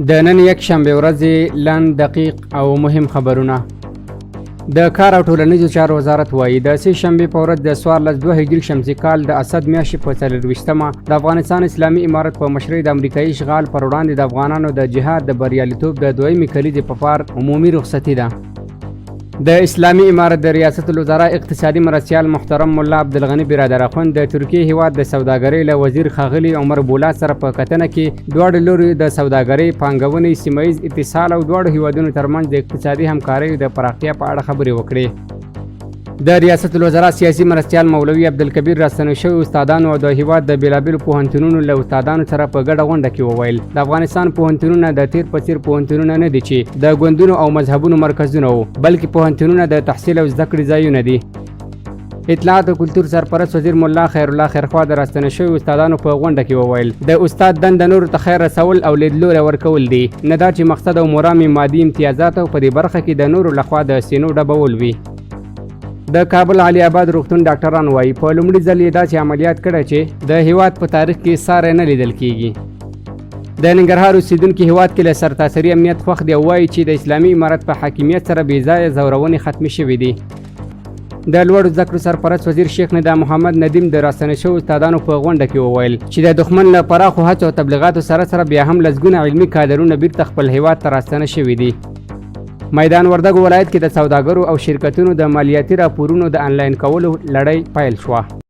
د نن یک شنبه ورځې لنډ دقیق او مهم خبرونه. د کار او ټولنیزو چارو وزارت وایي د سه شنبه په ورځ د 1402 هجري شمسي کال د اسد میاشتې په 24مه د افغانستان اسلامي امارت په مشرۍ د امریکایي اشغال پر وړاندې د افغانانو د جهاد د بریالیتوب د دویمې کلیزې په پار عمومي رخصتي ده. د اسلامي امارت د ریاست الوزرا اقتصادي مرستیال محترم مولا عبدالغني برادر اخوند د ترکیې هیواد د سوداګرۍ له وزیر ښاغلي عمر بولا سره په کتنه کې دواړو لوري د سوداګرۍ، پانګونې، سیمه ییز اتصال او دواړو هیوادونو ترمنځ د اقتصادي همکارۍ د پراختیا په اړه خبرې وکړې. د ریاست الوزرا سیاسي مرستیال مولوي عبدالکبیر راستنو شوي استادانو او د هیواد د بیلابیلو پوهنتونونو له استادانو سره په ګډه غونډه کې وویل د افغانستان پوهنتونونه د تیر په څیر پوهنتونونه نه دي چې د ګوندونو او مذهبونو مرکزونه وو، بلکې پوهنتونونه د تحصیل او زده کړې ځایونه دي. اطلاعات او کلتور سرپرست وزیر مولا خیر الله خیرخوا د راستنه شوي استادانو په غونډه کې وویل د استاد دنده نورو ته خیر رسول او لیدلوری ورکول دي، نه دا چې مقصد او مرام مادي امتیازات او په دې برخه کې د نورو لخوا د سینو ډبول وي. د کابل علي آباد روغتون ډاکټران وایي په لومړي ځل یې داسې عملیات کړی چې د هیواد په تاریخ کې ساری نه لیدل کیږي. د ننګرهار اوسیدونکي هیواد کې له سرتاسري امنیت خوښ دی او وایي چې د اسلامي امارت په حاکمیت سره بې ځایه ځورونې ختمې شوې دي. د لوړو زده کړو سرپرست وزیر شیخ ندا محمد ندیم د راستنه شوو استادانو په غونډه کې وویل چې د دښمن له پراخو هڅو او تبلیغاتو سره بیا هم لسګونه علمي کادرونه بیرته خپل هیواد ته راستنه شوي دي. میدان وردګ ولایت کې د سوداګرو او شرکتونو د مالیاتي راپورونو د انلاین کولو لړۍ پیل شوه.